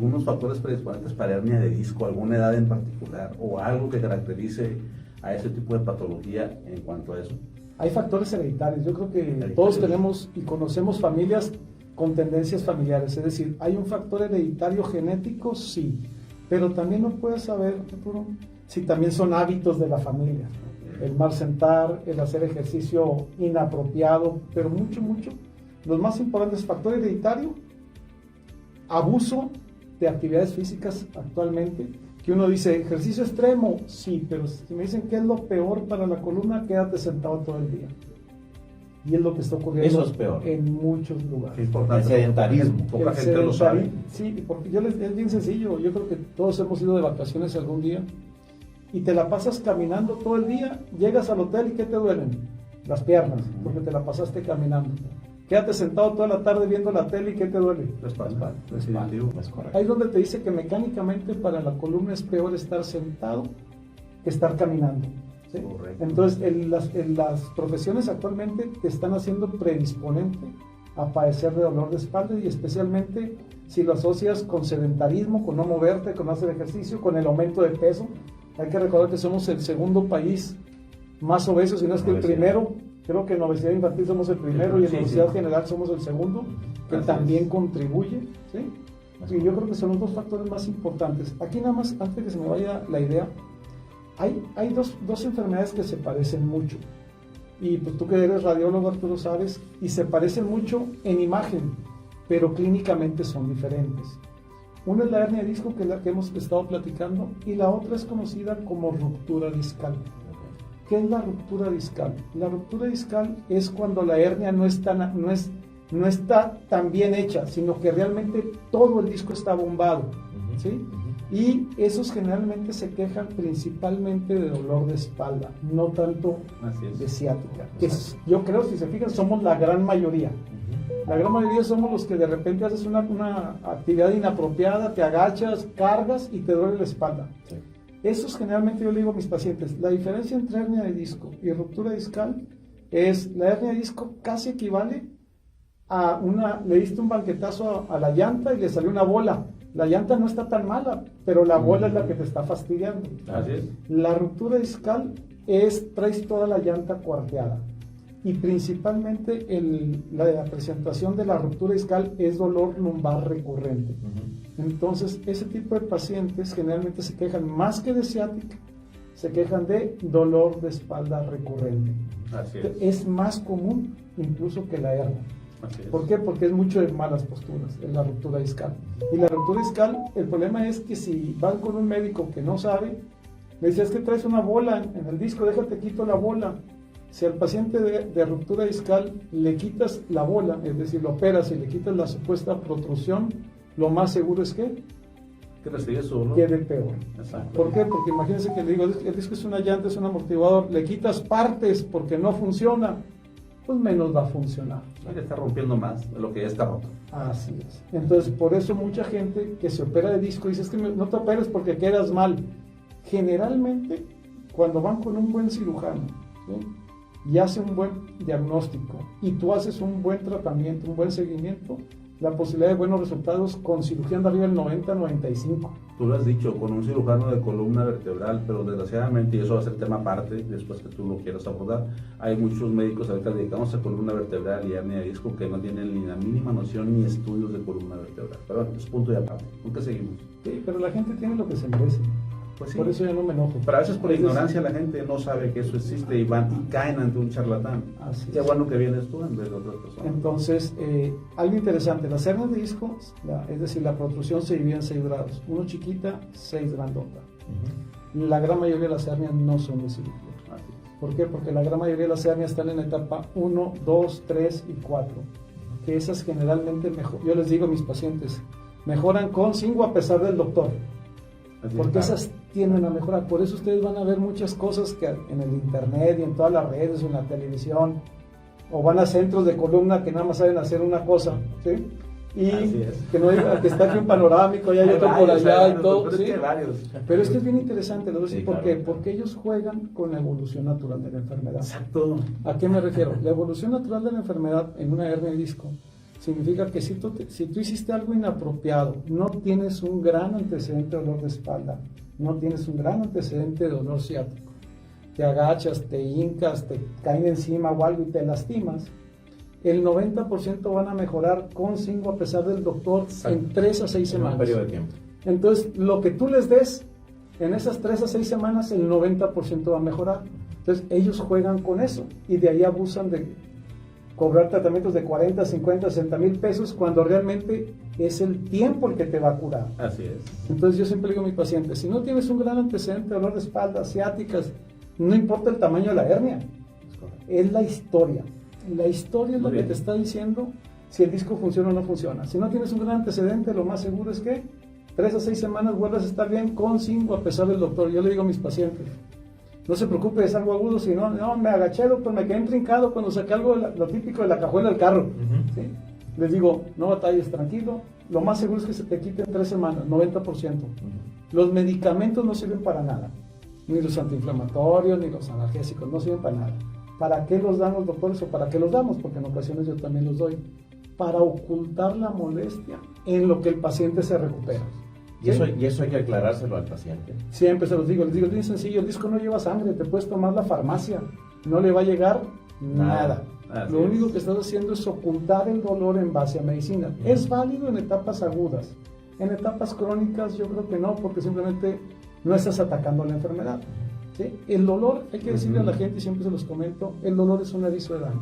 algunos factores predisponentes para hernia de disco, alguna edad en particular o algo que caracterice a ese tipo de patología en cuanto a eso? Hay factores hereditarios. Yo creo que todos tenemos y conocemos familias con tendencias familiares. Es decir, ¿hay un factor hereditario genético? Sí. Pero también no puedes saber, Arturo, si también son hábitos de la familia. El mal sentar, el hacer ejercicio inapropiado, pero mucho. Los más importantes, factor hereditario, abuso de actividades físicas actualmente, que uno dice, ejercicio extremo, sí, pero si me dicen que es lo peor para la columna, quédate sentado todo el día. Y es lo que está ocurriendo. Eso es peor En muchos lugares. Qué importante. El sedentarismo. Poca gente lo sabe. Sí, porque es bien sencillo. Yo creo que todos hemos ido de vacaciones algún día y te la pasas caminando todo el día, llegas al hotel y ¿qué te duelen? Las piernas, porque te la pasaste caminando. Quédate sentado toda la tarde viendo la tele y ¿qué te duele? La espalda. Ahí es donde te dice que mecánicamente para la columna es peor estar sentado que estar caminando. ¿Sí? Entonces, las profesiones actualmente te están haciendo predisponente a padecer de dolor de espalda y especialmente si lo asocias con sedentarismo, con no moverte, con no hacer ejercicio, con el aumento de peso. Hay que recordar que somos el segundo país más obeso, si no es que el primero. Creo que en obesidad infantil somos el primero y en obesidad general somos el segundo, que también contribuye. ¿Sí? Y yo creo que son los dos factores más importantes. Aquí nada más, antes de que se me vaya la idea, hay dos enfermedades que se parecen mucho. Y pues tú que eres radiólogo, tú lo sabes, y se parecen mucho en imagen, pero clínicamente son diferentes. Una es la hernia de disco, que es la que hemos estado platicando, y la otra es conocida como ruptura discal. ¿Qué es la ruptura discal? La ruptura discal es cuando la hernia no está tan bien hecha, sino que realmente todo el disco está bombado, ¿sí? Y esos generalmente se quejan principalmente de dolor de espalda, no tanto de ciática. Yo creo, si se fijan, somos la gran mayoría. La gran mayoría somos los que de repente haces una actividad inapropiada, te agachas, cargas y te duele la espalda. Sí. Esos generalmente yo le digo a mis pacientes, la diferencia entre hernia de disco y ruptura discal es, la hernia de disco casi equivale a le diste un banquetazo a la llanta y le salió una bola. La llanta no está tan mala, pero la bola es la que te está fastidiando. Así es. La ruptura discal traes toda la llanta cuarteada. Y principalmente la presentación de la ruptura discal es dolor lumbar recurrente. Entonces, ese tipo de pacientes generalmente se quejan más que de ciática, se quejan de dolor de espalda recurrente. Así es más común incluso que la hernia. ¿Por qué? Porque es mucho de malas posturas en la ruptura discal. Y la ruptura discal, el problema es que si van con un médico que no sabe, le dice, es que traes una bola en el disco, déjate quito la bola. Si al paciente de ruptura discal le quitas la bola, es decir, lo operas y le quitas la supuesta protrusión, lo más seguro es que recibe su dolor. Quede peor. Exacto. ¿Por qué? Porque imagínense que le digo, el disco es una llanta, es un amortiguador, le quitas partes porque no funciona, pues menos va a funcionar. Le está rompiendo más de lo que ya está roto. Así es. Entonces, por eso mucha gente que se opera de disco dice, es que no te operes porque quedas mal. Generalmente, cuando van con un buen cirujano, ¿sí?, y hace un buen diagnóstico y tú haces un buen tratamiento, un buen seguimiento, la posibilidad de buenos resultados con cirugía anda arriba del 90-95. Tú lo has dicho, con un cirujano de columna vertebral, pero desgraciadamente, y eso va a ser tema aparte, después que tú lo quieras abordar, hay muchos médicos ahorita dedicados a columna vertebral y hernia de disco que no tienen ni la mínima noción ni estudios de columna vertebral. Pero bueno, es punto de aparte. ¿Nunca seguimos? Sí, pero la gente tiene lo que se merece. Pues sí. Por eso yo no me enojo. Pero a veces por ignorancia la gente no sabe que eso existe y caen ante un charlatán. Así Qué bueno que vienes tú en vez de otras personas. Entonces, algo interesante, las hernias de disco, es decir, la protrusión se divide en 6 grados. 1 chiquita, 6 grandota. La gran mayoría de las hernias no son de cirugía. ¿Por qué? Porque la gran mayoría de las hernias están en la etapa 1, 2, 3 y 4. Que esas generalmente, yo les digo a mis pacientes, mejoran con 5 a pesar del doctor. Porque esas tienden a mejorar. Por eso ustedes van a ver muchas cosas que en el internet y en todas las redes o en la televisión, o van a centros de columna que nada más saben hacer una cosa, ¿sí? Y que no diga que está aquí un panorámico y hay otro por allá y todo. Pero, ¿sí? Pero es que es bien interesante, ¿no? Sí, ¿por qué? Porque ellos juegan con la evolución natural de la enfermedad. Exacto. ¿A qué me refiero? La evolución natural de la enfermedad en una hernia de disco significa que si tú hiciste algo inapropiado, no tienes un gran antecedente de dolor de espalda, no tienes un gran antecedente de dolor ciático, te agachas, te hincas, te caen encima o algo y te lastimas, el 90% van a mejorar con Cingo a pesar del doctor en 3 a 6 semanas. En un periodo de tiempo. Entonces, lo que tú les des en esas 3 a 6 semanas, el 90% va a mejorar. Entonces, ellos juegan con eso y de ahí abusan de cobrar tratamientos de 40, 50, 60 mil pesos cuando realmente es el tiempo el que te va a curar. Así es. Entonces, yo siempre digo a mis pacientes, si no tienes un gran antecedente de dolor de espalda, ciáticas, no importa el tamaño de la hernia, es la historia. La historia es lo que te está diciendo si el disco funciona o no funciona. Si no tienes un gran antecedente, lo más seguro es que 3 a 6 semanas vuelvas a estar bien con Cingo a pesar del doctor. Yo le digo a mis pacientes, no se preocupe, es algo agudo, si no, me agaché, doctor, me quedé intrincado cuando saqué algo, lo típico de la cajuela del carro. ¿Sí? Les digo, no batalles, tranquilo, lo más seguro es que se te quite en 3 semanas, 90%. Los medicamentos no sirven para nada, ni los antiinflamatorios, ni los analgésicos, no sirven para nada. ¿Para qué los dan los doctores o para qué los damos? Porque en ocasiones yo también los doy. Para ocultar la molestia en lo que el paciente se recupera. ¿Sí? Y eso hay que aclarárselo al paciente. Siempre se los digo, les digo, es bien sencillo, el disco no lleva sangre, te puedes tomar la farmacia, no le va a llegar nada. Lo único que estás haciendo es ocultar el dolor en base a medicina. Es válido en etapas agudas, en etapas crónicas yo creo que no, porque simplemente no estás atacando la enfermedad. ¿Sí? El dolor, hay que decirle a la gente, y siempre se los comento, el dolor es un aviso de daño.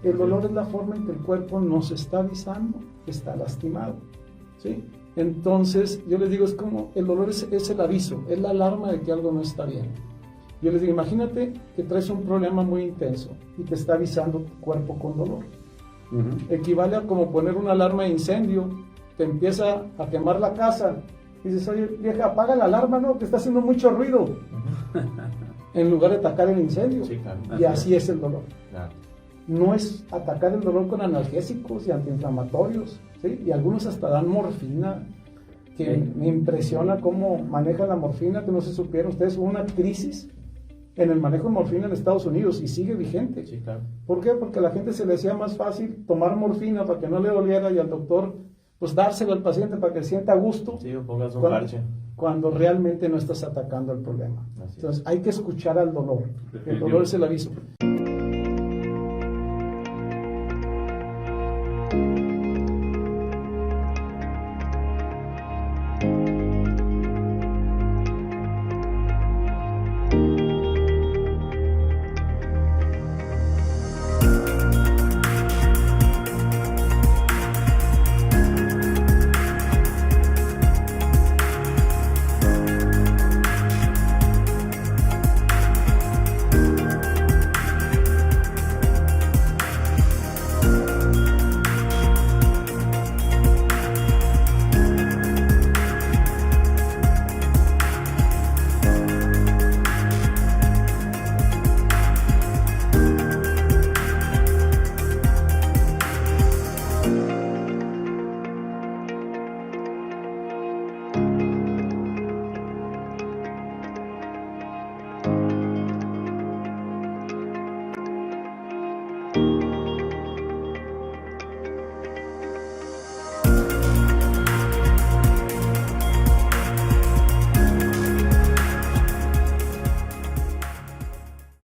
El dolor es la forma en que el cuerpo nos está avisando que está lastimado. ¿Sí? Entonces, yo les digo, es como, el dolor es el aviso, es la alarma de que algo no está bien. Yo les digo, imagínate que traes un problema muy intenso y te está avisando tu cuerpo con dolor. Equivale a como poner una alarma de incendio, te empieza a quemar la casa, y dices, oye, vieja, apaga la alarma, no, que está haciendo mucho ruido. En lugar de atacar el incendio. Sí, claro. Y así es el dolor. Claro. No es atacar el dolor con analgésicos y antiinflamatorios, ¿sí? Y algunos hasta dan morfina, que me impresiona cómo manejan la morfina, que no se supieron ustedes, hubo una crisis en el manejo de morfina en Estados Unidos y sigue vigente. Sí, claro. ¿Por qué? Porque a la gente se le hacía más fácil tomar morfina para que no le doliera y al doctor pues dárselo al paciente para que sienta a gusto. Sí, o pongas un parche. Cuando realmente no estás atacando el problema. Entonces hay que escuchar al dolor. El dolor es el aviso.